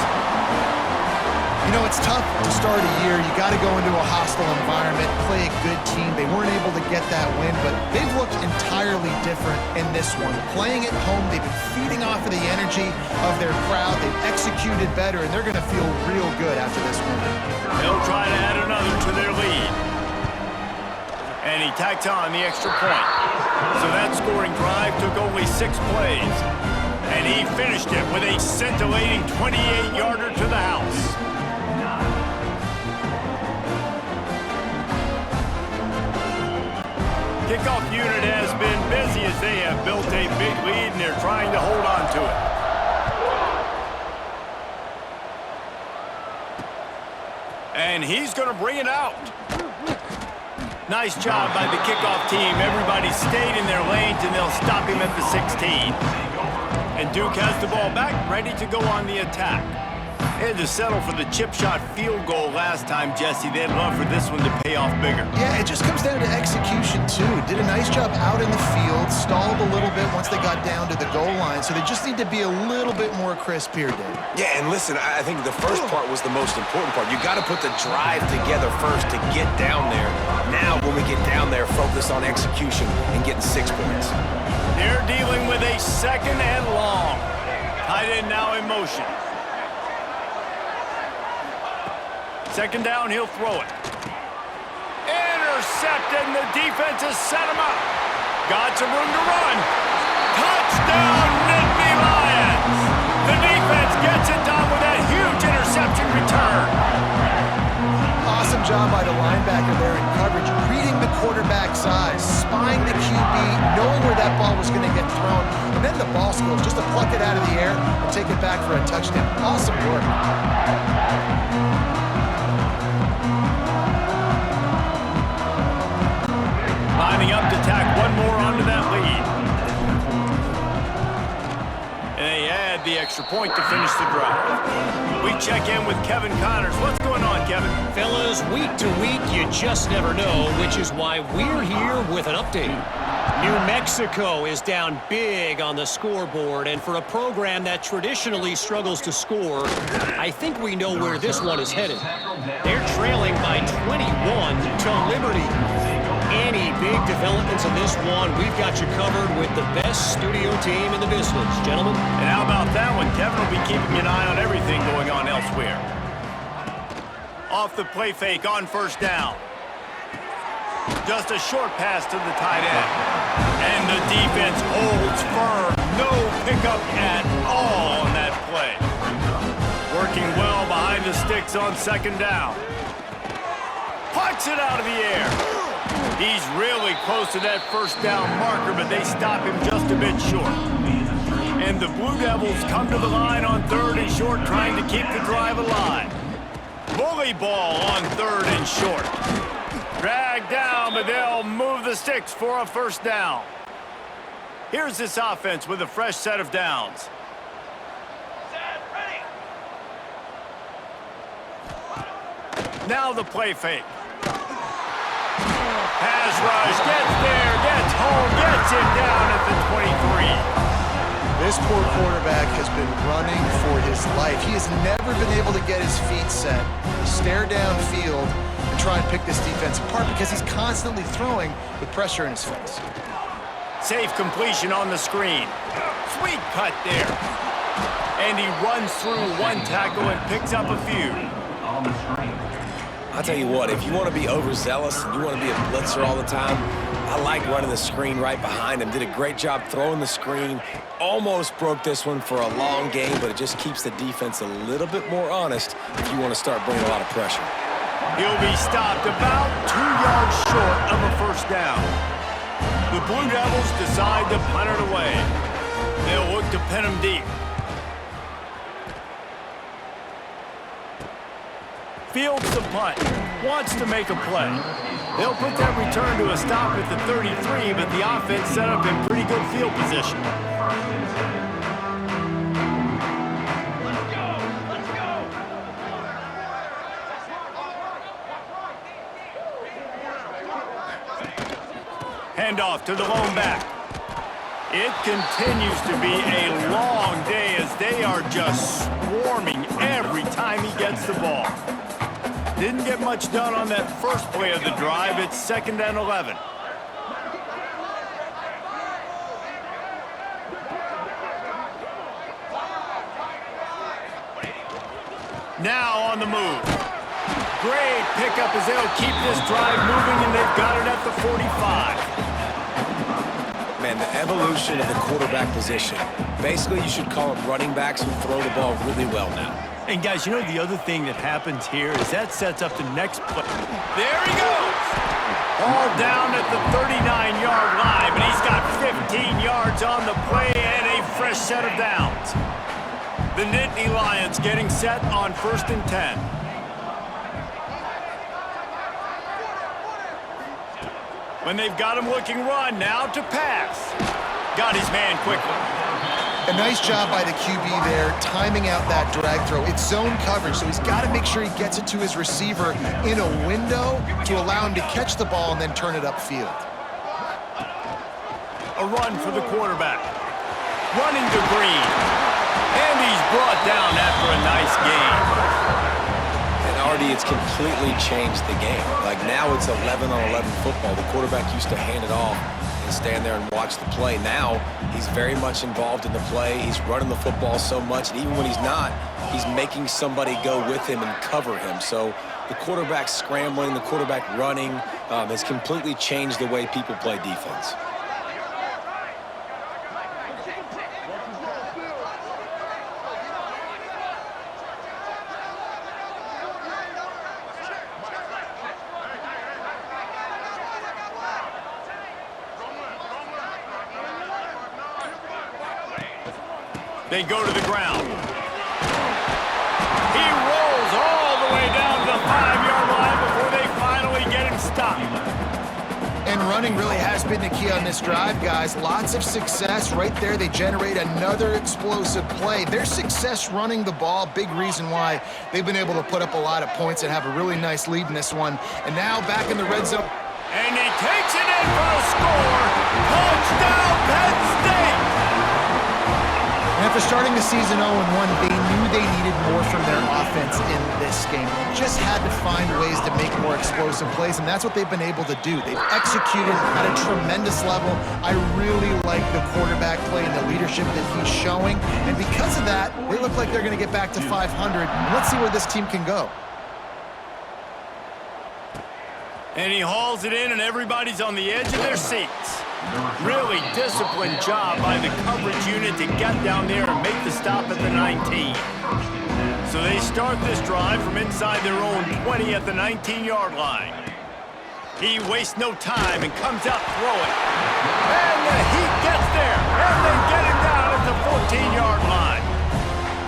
You know, it's tough to start a year. You got to go into a hostile environment, play a good team. They weren't able to get that win, but they've looked entirely different in this one. Playing at home, they've been feeding off of the energy of their crowd. They've executed better, and they're going to feel real good after this win. They'll try to add another to their lead. And he tacked on the extra point. So that scoring drive took only 6 plays. And he finished it with a scintillating 28-yarder to the house. Kickoff unit has been busy as they have built a big lead, and they're trying to hold on to it. And he's going to bring it out. Nice job by the kickoff team. Everybody stayed in their lanes, and they'll stop him at the 16. And Duke has the ball back, ready to go on the attack. They had to settle for the chip shot field goal last time, Jesse. They'd love for this one to pay off bigger. Yeah, it just comes down to execution, too. Did a nice job out in the field, stalled a little bit once they got down to the goal line, so they just need to be a little bit more crisp here, David. Yeah, and listen, I think the first part was the most important part. You got to put the drive together first to get down there. Now, when we get down there, focus on execution and getting 6 points. They're dealing with a second and long. Tight end now in motion. Second down, he'll throw it. Intercepted, and the defense has set him up. Got some room to run. Touchdown, Nittany Lions! The defense gets it done with that huge interception return. Awesome job by the linebacker there in coverage, reading the quarterback's eyes, spying the QB, knowing where that ball was going to get thrown, and then the ball skills just to pluck it out of the air and take it back for a touchdown. Awesome work. Lining up to tack one more onto that lead. And they add the extra point to finish the drive. We check in with Kevin Connors. What's going on, Kevin? Fellas, week to week, you just never know, which is why we're here with an update. New Mexico is down big on the scoreboard, and for a program that traditionally struggles to score, I think we know where this one is headed. They're trailing by 21 to Liberty. Any big developments in this one, we've got you covered with the best studio team in the business, gentlemen. And how about that one? Kevin will be keeping an eye on everything going on elsewhere. Off the play fake on first down. Just a short pass to the tight end. And the defense holds firm. No pickup at all on that play. sticks on second down. Pucks it out of the air. He's really close to that first down marker, but they stop him just a bit short. And the Blue Devils come to the line on 3rd and short, trying to keep the drive alive. Bully ball on 3rd and short. Dragged down, but they'll move the sticks for a first down. Here's this offense with a fresh set of downs. Set, ready. Now the play fake. Pass rush, gets there, gets home, gets it down at the 23. This poor quarterback has been running for his life. He has never been able to get his feet set, stare downfield, and try and pick this defense apart because he's constantly throwing with pressure in his face. Safe completion on the screen. Sweet cut there. And he runs through one tackle and picks up a few. On the screen. I'll tell you what, if you want to be overzealous and you want to be a blitzer all the time, I like running the screen right behind him. Did a great job throwing the screen. Almost broke this one for a long game, but it just keeps the defense a little bit more honest if you want to start bringing a lot of pressure. He'll be stopped about 2 yards short of a first down. The Blue Devils decide to punt it away. They'll look to pin him deep. Fields the punt. Wants to make a play. They'll put that return to a stop at the 33, but the offense set up in pretty good field position. Let's go. Let's go. Handoff to the lone back. It continues to be a long day as they are just swarming every time he gets the ball. Didn't get much done on that first play of the drive. It's 2nd and 11. Now on the move. Great pickup as they'll keep this drive moving, and they've got it at the 45. Man, the evolution of the quarterback position. Basically, you should call them running backs who throw the ball really well now. And guys, you know the other thing that happens here is that sets up the next play. There he goes! All down at the 39-yard line, but he's got 15 yards on the play and a fresh set of downs. The Nittany Lions getting set on 1st and 10. When they've got him looking run, now to pass. Got his man quickly. A nice job by the QB there, timing out that drag throw. It's zone coverage, so he's got to make sure he gets it to his receiver in a window to allow him to catch the ball and then turn it upfield. A run for the quarterback. Running to Green. And he's brought down after a nice gain. And already it's completely changed the game. Like now it's 11-on-11 football. The quarterback used to hand it off and stand there and watch the play. Now he's very much involved in the play. He's running the football so much, and even when he's not, he's making somebody go with him and cover him. So the quarterback scrambling, the quarterback running has completely changed the way people play defense. They go to the ground. He rolls all the way down to the 5-yard line before they finally get him stopped. And running really has been the key on this drive, guys. Lots of success right there. They generate another explosive play. Their success running the ball, big reason why they've been able to put up a lot of points and have a really nice lead in this one. And now back in the red zone. And he takes it in for a score. Touchdown, Penn State! And after starting the season 0-1, they knew they needed more from their offense in this game. Just had to find ways to make more explosive plays, and that's what they've been able to do. They've executed at a tremendous level. I really like the quarterback play and the leadership that he's showing. And because of that, they look like they're going to get back to 500. Let's see where this team can go. And he hauls it in, and everybody's on the edge of their seats. Really disciplined job by the coverage unit to get down there and make the stop at the 19. So they start this drive from inside their own 20 at the 19-yard line. He wastes no time and comes out throwing. And the Heat gets there, and they get him down at the 14-yard line.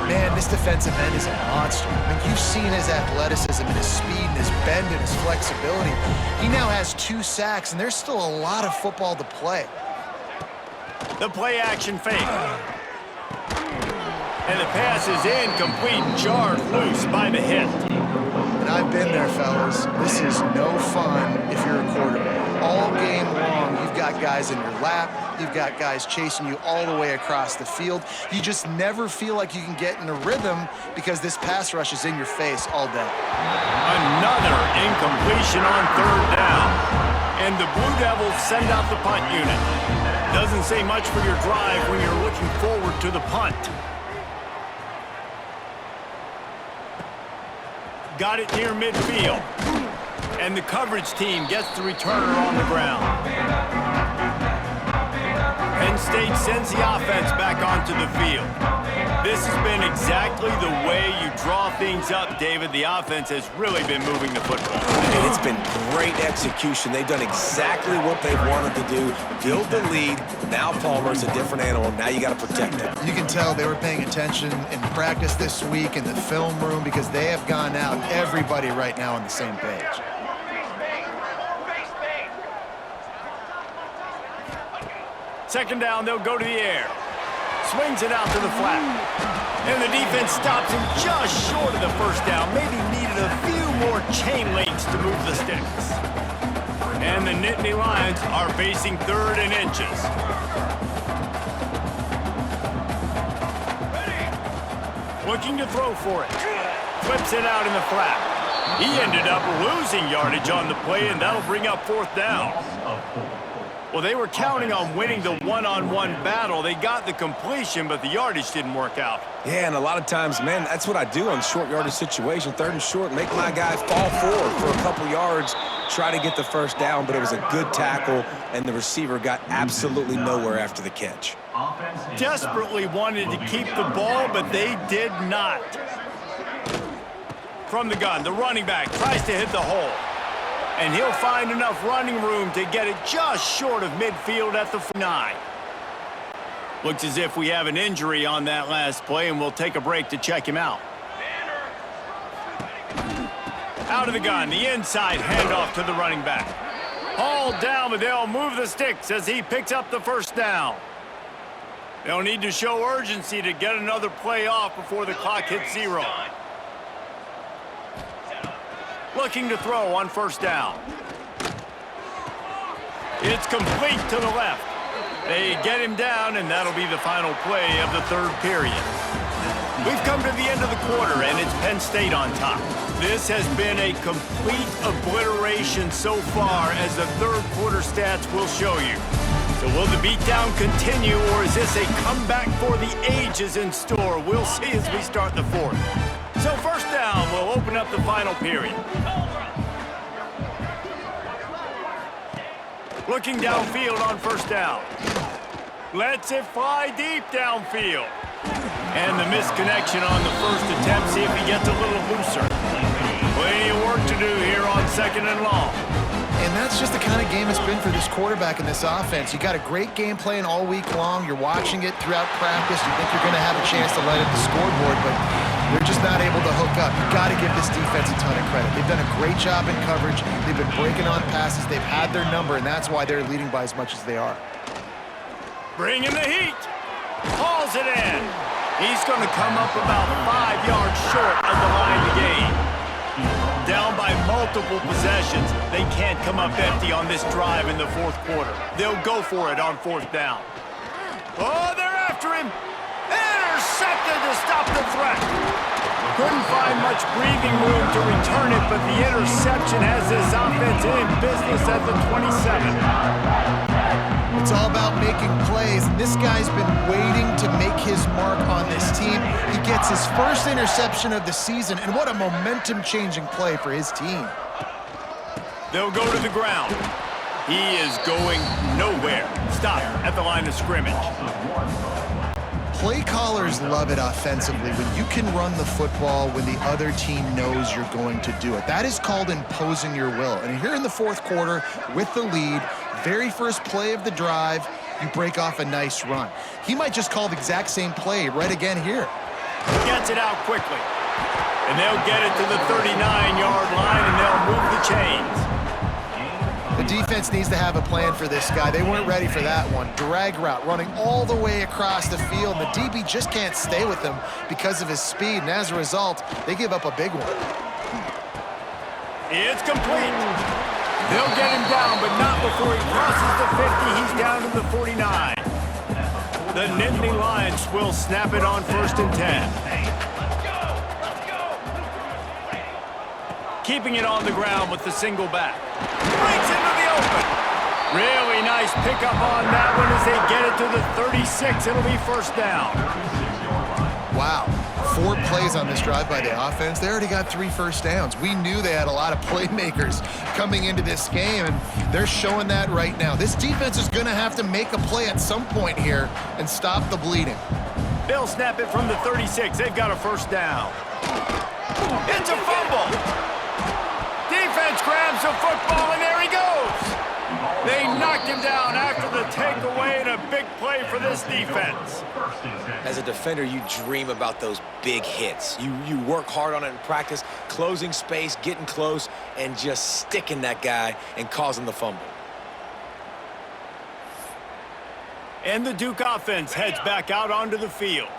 Man, this defensive end is a monster. I mean, you've seen his athleticism and his speed and his bend and his flexibility. He now has 2 sacks, and there's still a lot of football to play. The play action fake. And the pass is incomplete, jarred loose by the hit. And I've been there, fellas. This is no fun if you're a quarterback. All game long, you've got guys in your lap. You've got guys chasing you all the way across the field. You just never feel like you can get in a rhythm because this pass rush is in your face all day. Another incompletion on 3rd down. And the Blue Devils send out the punt unit. Doesn't say much for your drive when you're looking forward to the punt. Got it near midfield. And the coverage team gets the returner on the ground. Penn State sends the offense back onto the field. This has been exactly the way you draw things up, David. The offense has really been moving the football. And it's been great execution. They've done exactly what they've wanted to do. Build the lead. Now Palmer's a different animal. Now you got to protect him. You can tell they were paying attention in practice this week in the film room because they have gone out, everybody right now on the same page. Second down, they'll go to the air. Swings it out to the flat. And the defense stops him just short of the first down. Maybe needed a few more chain links to move the sticks. And the Nittany Lions are facing 3rd and inches. Looking to throw for it. Flips it out in the flat. He ended up losing yardage on the play, and that'll bring up 4th down. Well, they were counting on winning the one-on-one battle. They got the completion, but the yardage didn't work out. Yeah, and a lot of times, man, that's what I do on short yardage situation. 3rd and short, make my guy fall forward for a couple yards, try to get the first down, but it was a good tackle, and the receiver got absolutely nowhere after the catch. Desperately wanted to keep the ball, but they did not. From the gun, the running back tries to hit the hole. And he'll find enough running room to get it just short of midfield at the 9. Looks as if we have an injury on that last play, and we'll take a break to check him out. Out of the gun, the inside handoff to the running back. Hauled down, but they'll move the sticks as he picks up the first down. They'll need to show urgency to get another play off before the clock hits 0. Looking to throw on 1st down. It's complete to the left. They get him down, and that'll be the final play of the 3rd period. We've come to the end of the quarter, and it's Penn State on top. This has been a complete obliteration so far, as the 3rd quarter stats will show you. So will the beatdown continue, or is this a comeback for the ages in store? We'll see as we start the 4th. So 1st down will open up the final period. Looking downfield on 1st down. Lets it fly deep downfield. And the misconnection on the first attempt. See if he gets a little looser. Plenty of work to do here on 2nd and long. And that's just the kind of game it's been for this quarterback and this offense. You got a great game plan all week long. You're watching it throughout practice. You think you're going to have a chance to light up the scoreboard, but they're just not able to hook up. You've got to give this defense a ton of credit. They've done a great job in coverage. They've been breaking on passes. They've had their number, and that's why they're leading by as much as they are. Bringing the heat. Hauls it in. He's going to come up about 5 yards short of the line to gain. Down by multiple possessions. They can't come up empty on this drive in the 4th quarter. They'll go for it on 4th down. Oh, they're after him. Intercepted to stop the threat. Couldn't find much breathing room to return it, but the interception has this offense in business at the 27. It's all about making plays, and this guy's been waiting to make his mark on this team. He gets his first interception of the season, and what a momentum-changing play for his team. They'll go to the ground. He is going nowhere. Stop at the line of scrimmage. Play callers love it offensively when you can run the football when the other team knows you're going to do it. That is called imposing your will. And here in the fourth quarter with the lead, very first play of the drive, you break off a nice run. He might just call the exact same play right again here. Gets it out quickly. And they'll get it to the 39-yard line, and they'll move the chains. The defense needs to have a plan for this guy. They weren't ready for that one. Drag route, running all the way across the field. The DB just can't stay with him because of his speed, and as a result, they give up a big one. It's complete. They'll get him down, but not before he crosses the 50. He's down to the 49. The Nittany Lions will snap it on 1st and 10. Keeping it on the ground with the single back. Breaks into the open. Really nice pickup on that one as they get it to the 36. It'll be 1st down. Wow. 4 plays on this drive by the offense. They already got 3 first downs. We knew they had a lot of playmakers coming into this game, and they're showing that right now. This defense is going to have to make a play at some point here and stop the bleeding. They'll snap it from the 36. They've got a 1st down. It's a fumble. Defense grabs the football, and there he goes. They knocked him down after the takeaway, and a big play for this defense. As a defender, you dream about those big hits. You work hard on it in practice, closing space, getting close, and just sticking that guy and causing the fumble. And the Duke offense heads back out onto the field.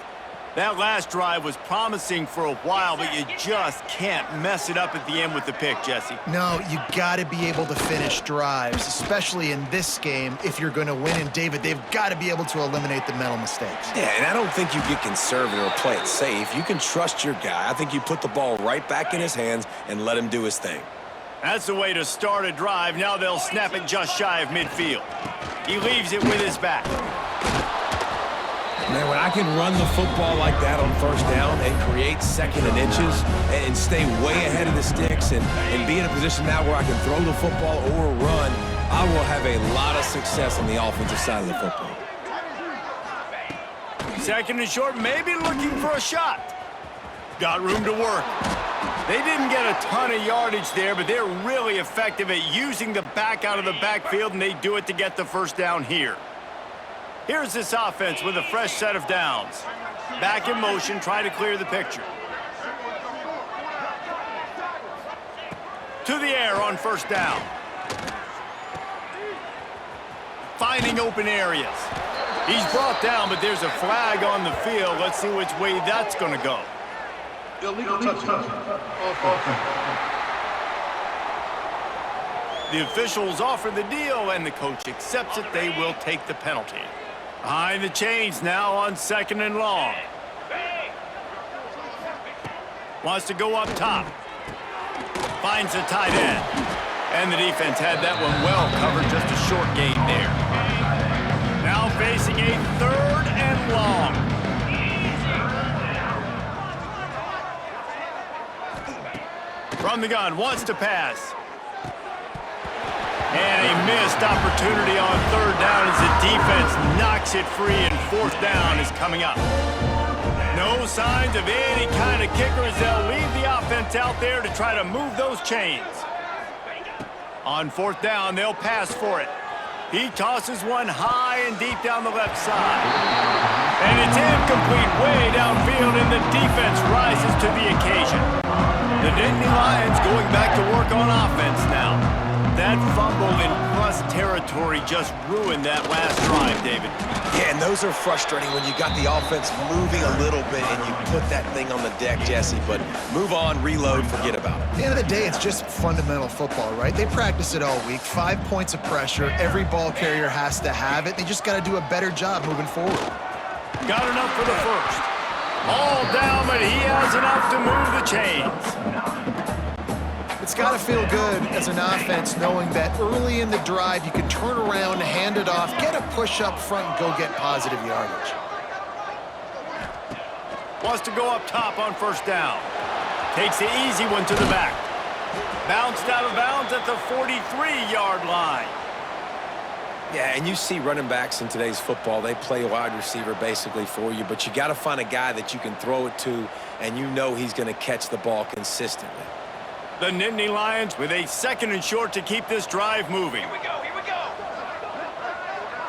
That last drive was promising for a while, but you just can't mess it up at the end with the pick, Jesse. No, you got to be able to finish drives, especially in this game if you're going to win. And, David, they've got to be able to eliminate the mental mistakes. Yeah, and I don't think you get conservative or play it safe. You can trust your guy. I think you put the ball right back in his hands and let him do his thing. That's the way to start a drive. Now they'll snap it just shy of midfield. He leaves it with his back. Man, when I can run the football like that on 1st down and create 2nd and inches and stay way ahead of the sticks and be in a position now where I can throw the football or run, I will have a lot of success on the offensive side of the football. 2nd and short, maybe looking for a shot. Got room to work. They didn't get a ton of yardage there, but they're really effective at using the back out of the backfield, and they do it to get the 1st down here. Here's this offense with a fresh set of downs. Back in motion, try to clear the picture. To the air on 1st down. Finding open areas. He's brought down, but there's a flag on the field. Let's see which way that's going to go. Illegal touchdown. The officials offer the deal, and the coach accepts it. They will take the penalty. Behind the chains now on 2nd and long. Wants to go up top. Finds the tight end. And the defense had that one well covered, just a short gain there. Now facing a 3rd and long. From the gun, wants to pass. And a missed opportunity on 3rd down as the defense knocks it free, and 4th down is coming up. No signs of any kind of kickers. They'll leave the offense out there to try to move those chains. On 4th down, they'll pass for it. He tosses one high and deep down the left side. And it's incomplete way downfield, and the defense rises to the occasion. The Nittany Lions going back to work on offense now. That fumble in plus territory just ruined that last drive, David. Yeah, and those are frustrating when you got the offense moving a little bit and you put that thing on the deck, Jesse. But move on, reload, forget about it. At the end of the day, it's just fundamental football, right? They practice it all week. 5 points of pressure. Every ball carrier has to have it. They just got to do a better job moving forward. Got enough for the 1st. All down, but he has enough to move the chains. It's got to feel good as an offense knowing that early in the drive you can turn around, hand it off, get a push up front, and go get positive yardage. Wants to go up top on 1st down. Takes the easy one to the back. Bounced out of bounds at the 43-yard line. Yeah, and you see running backs in today's football, they play wide receiver basically for you, but you got to find a guy that you can throw it to, and you know he's going to catch the ball consistently. The Nittany Lions with a 2nd and short to keep this drive moving. Here we go.